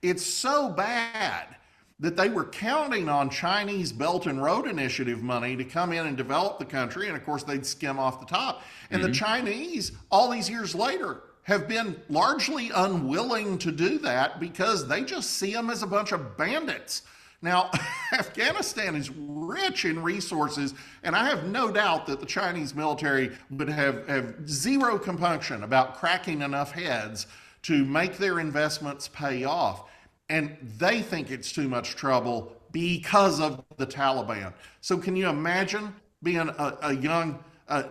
It's so bad that they were counting on Chinese Belt and Road Initiative money to come in and develop the country. And of course, they'd skim off the top. And the Chinese, all these years later, have been largely unwilling to do that because they just see them as a bunch of bandits. Now, Afghanistan is rich in resources, and I have no doubt that the Chinese military would have zero compunction about cracking enough heads to make their investments pay off. And they think it's too much trouble because of the Taliban. So can you imagine being a young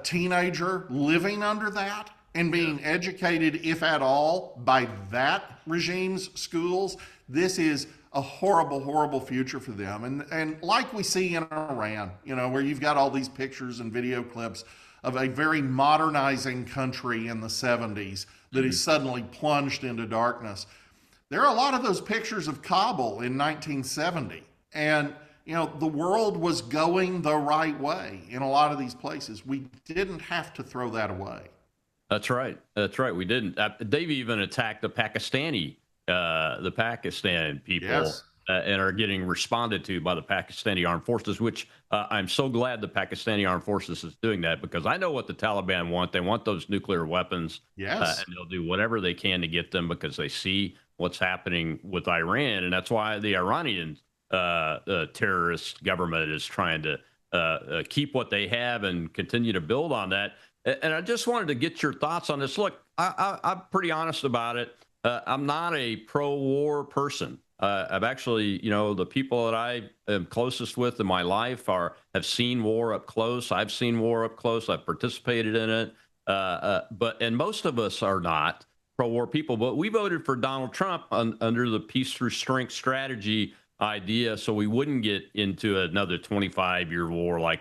teenager living under that and being educated, if at all, by that regime's schools? This is a horrible, horrible future for them. And like we see in Iran, you know, where you've got all these pictures and video clips of a very modernizing country in the 70s that is suddenly plunged into darkness. There are a lot of those pictures of Kabul in 1970. And, you know, the world was going the right way in a lot of these places. We didn't have to throw that away. That's right. That's right. We didn't. They've even attacked the Pakistan people. Yes. And are getting responded to by the Pakistani armed forces, which I'm so glad the Pakistani armed forces is doing that, because I know what the Taliban want. They want those nuclear weapons. Yes. And they'll do whatever they can to get them because they see what's happening with Iran. And that's why the Iranian terrorist government is trying to keep what they have and continue to build on that. And I just wanted to get your thoughts on this. Look, I'm pretty honest about it. I'm not a pro-war person. I've actually, you know, the people that I am closest with in my life have seen war up close. I've seen war up close. I've participated in it. And most of us are not pro-war people. But we voted for Donald Trump under the peace through strength strategy idea, so we wouldn't get into another 25-year war like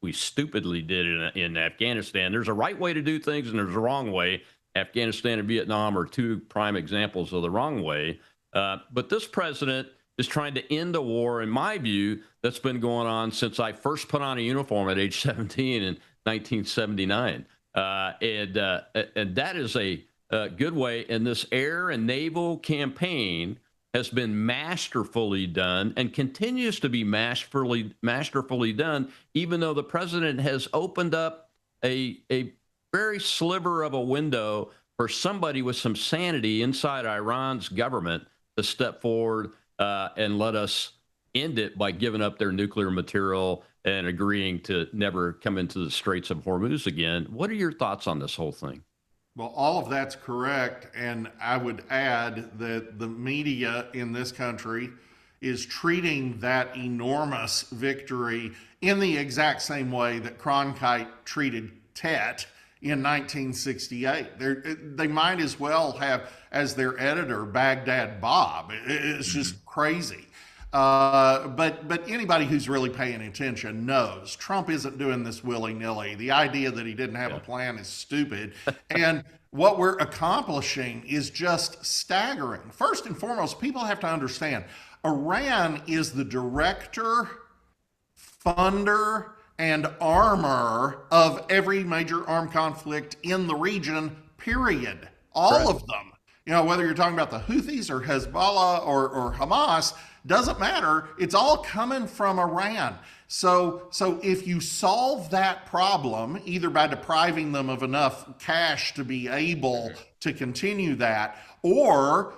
we stupidly did in Afghanistan. There's a right way to do things, and there's a wrong way. Afghanistan and Vietnam are two prime examples of the wrong way. But this president is trying to end a war, in my view, that's been going on since I first put on a uniform at age 17 in 1979. And that is a good way. And this air and naval campaign has been masterfully done and continues to be masterfully done, even though the president has opened up a very sliver of a window for somebody with some sanity inside Iran's government to step forward and let us end it by giving up their nuclear material and agreeing to never come into the Straits of Hormuz again. What are your thoughts on this whole thing? Well, all of that's correct. And I would add that the media in this country is treating that enormous victory in the exact same way that Cronkite treated Tet in 1968. They might as well have as their editor Baghdad Bob. It's just crazy. But anybody who's really paying attention knows Trump isn't doing this willy-nilly. The idea that he didn't have a plan is stupid. And what we're accomplishing is just staggering. First and foremost, people have to understand, Iran is the director, funder, and armor of every major armed conflict in the region, period. All of them. You know, whether you're talking about the Houthis or Hezbollah or Hamas, doesn't matter. It's all coming from Iran. So if you solve that problem, either by depriving them of enough cash to be able to continue that, or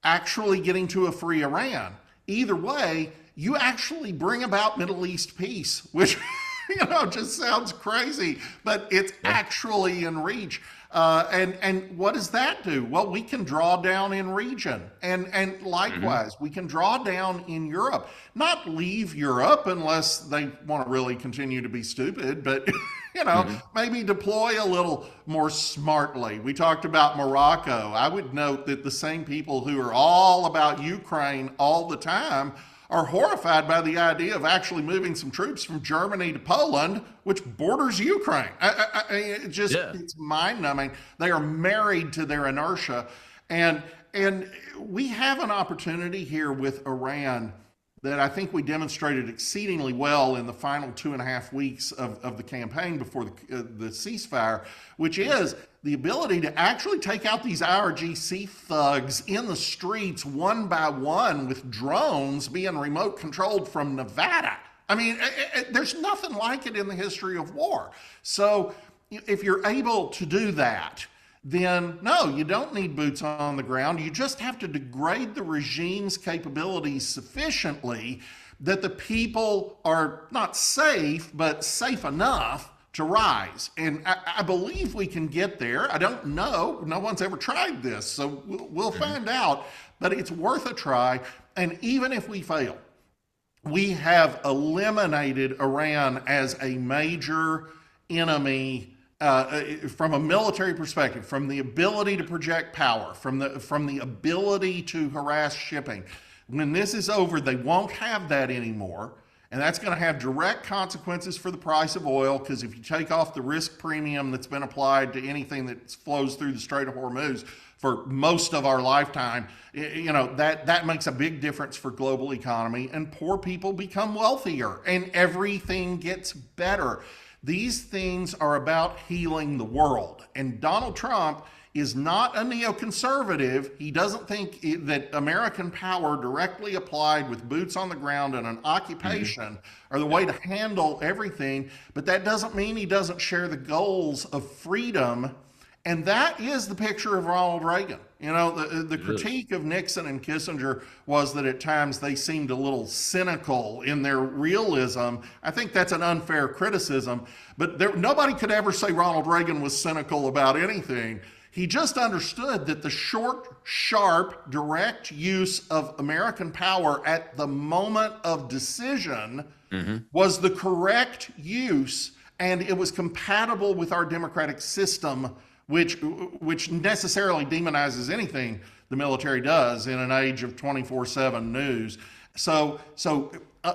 actually getting to a free Iran, either way, you actually bring about Middle East peace, which, you know, just sounds crazy, but it's actually in reach. And what does that do? Well, we can draw down in region, and likewise, we can draw down in Europe. Not leave Europe unless they want to really continue to be stupid, but you know, maybe deploy a little more smartly. We talked about Morocco. I would note that the same people who are all about Ukraine all the time are horrified by the idea of actually moving some troops from Germany to Poland, which borders Ukraine. It's mind-numbing. They are married to their inertia. And we have an opportunity here with Iran that I think we demonstrated exceedingly well in the final 2.5 weeks of the campaign before the ceasefire, which is the ability to actually take out these IRGC thugs in the streets one by one with drones being remote controlled from Nevada. I mean, there's nothing like it in the history of war. So if you're able to do that, then no, you don't need boots on the ground. You just have to degrade the regime's capabilities sufficiently that the people are not safe, but safe enough to rise. And I believe we can get there. I don't know. No one's ever tried this, so we'll find out. But it's worth a try. And even if we fail, we have eliminated Iran as a major enemy from a military perspective, from the ability to project power, from the ability to harass shipping. When this is over, they won't have that anymore. And that's going to have direct consequences for the price of oil, because if you take off the risk premium that's been applied to anything that flows through the Strait of Hormuz for most of our lifetime, you know, that makes a big difference for global economy, and poor people become wealthier and everything gets better. These things are about healing the world. And Donald Trump is not a neoconservative. He doesn't think that American power directly applied with boots on the ground and an occupation are the way to handle everything. But that doesn't mean he doesn't share the goals of freedom. And that is the picture of Ronald Reagan. You know, the critique of Nixon and Kissinger was that at times they seemed a little cynical in their realism. I think that's an unfair criticism, but nobody could ever say Ronald Reagan was cynical about anything. He just understood that the short, sharp, direct use of American power at the moment of decision was the correct use, and it was compatible with our democratic system, which necessarily demonizes anything the military does in an age of 24/7 news. So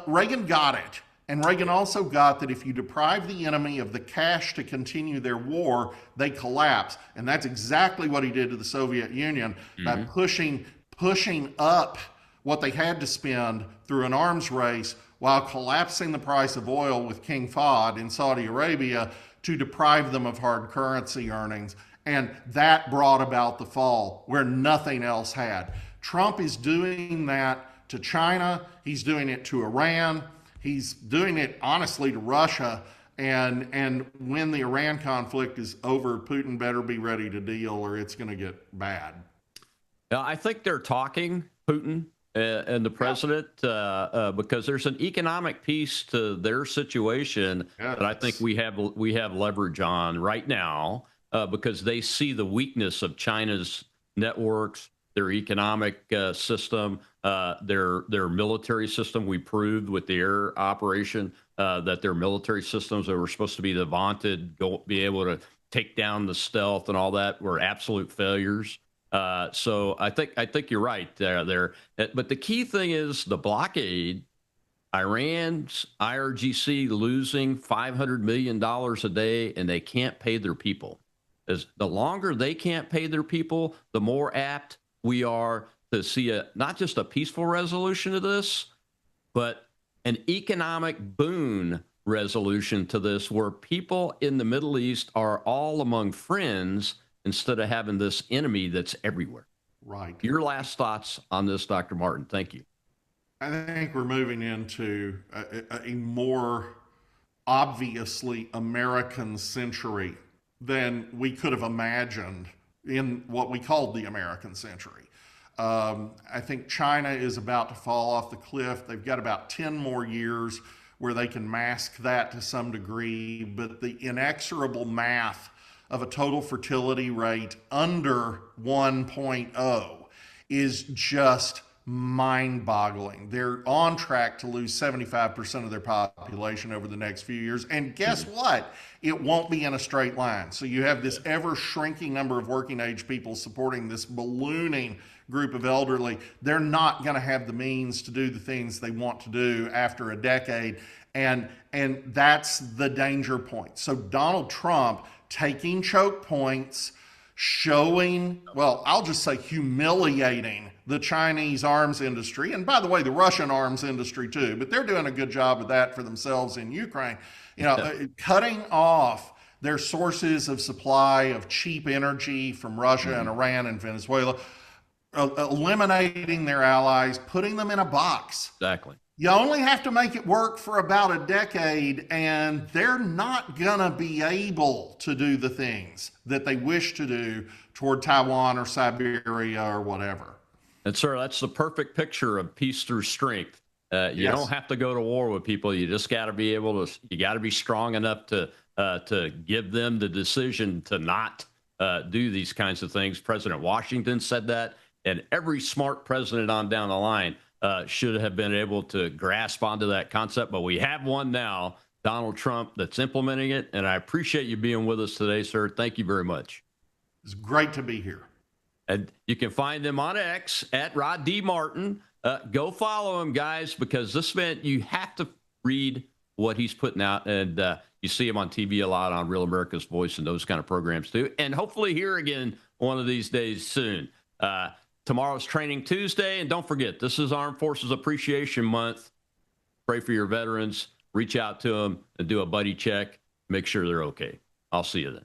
Reagan got it. And Reagan also got that if you deprive the enemy of the cash to continue their war, they collapse. And that's exactly what he did to the Soviet Union by pushing up what they had to spend through an arms race while collapsing the price of oil with King Fahd in Saudi Arabia to deprive them of hard currency earnings. And that brought about the fall where nothing else had. Trump is doing that to China. He's doing it to Iran. He's doing it, honestly, to Russia. And when the Iran conflict is over, Putin better be ready to deal or it's going to get bad. I think they're talking, Putin and the president, because there's an economic piece to their situation that I think we have leverage on right now, because they see the weakness of China's networks, their economic system, their military system. We proved with the air operation that their military systems that were supposed to be the vaunted, be able to take down the stealth and all that, were absolute failures. So I think you're right there. But the key thing is the blockade. Iran's IRGC losing $500 million a day, and they can't pay their people. As the longer they can't pay their people, the more apt we are to see not just a peaceful resolution to this, but an economic boon resolution to this, where people in the Middle East are all among friends instead of having this enemy that's everywhere. Right. Your last thoughts on this, Dr. Martin? Thank you. I think we're moving into a more obviously American century than we could have imagined in what we called the American century. I think China is about to fall off the cliff. They've got about 10 more years where they can mask that to some degree, but the inexorable math of a total fertility rate under 1.0 is just mind-boggling. They're on track to lose 75% of their population over the next few years. And guess what? It won't be in a straight line. So you have this ever-shrinking number of working-age people supporting this ballooning group of elderly. They're not going to have the means to do the things they want to do after a decade. And that's the danger point. So Donald Trump taking choke points, showing, well, I'll just say humiliating the Chinese arms industry. And by the way, the Russian arms industry too, but they're doing a good job of that for themselves in Ukraine. Cutting off their sources of supply of cheap energy from Russia and Iran and Venezuela, eliminating their allies, putting them in a box. Exactly. You only have to make it work for about a decade, and they're not going to be able to do the things that they wish to do toward Taiwan or Siberia or whatever. And, sir, that's the perfect picture of peace through strength. You don't have to go to war with people. You just got to be able to, you got to be strong enough to give them the decision to not do these kinds of things. President Washington said that, and every smart president on down the line should have been able to grasp onto that concept. But we have one now, Donald Trump, that's implementing it. And I appreciate you being with us today, sir. Thank you very much. It's great to be here. And you can find him on X at Rod D. Martin. Go follow him, guys, because this man, you have to read what he's putting out. And you see him on TV a lot on Real America's Voice and those kind of programs, too. And hopefully here again one of these days soon. Tomorrow's Training Tuesday. And don't forget, this is Armed Forces Appreciation Month. Pray for your veterans. Reach out to them and do a buddy check. Make sure they're okay. I'll see you then.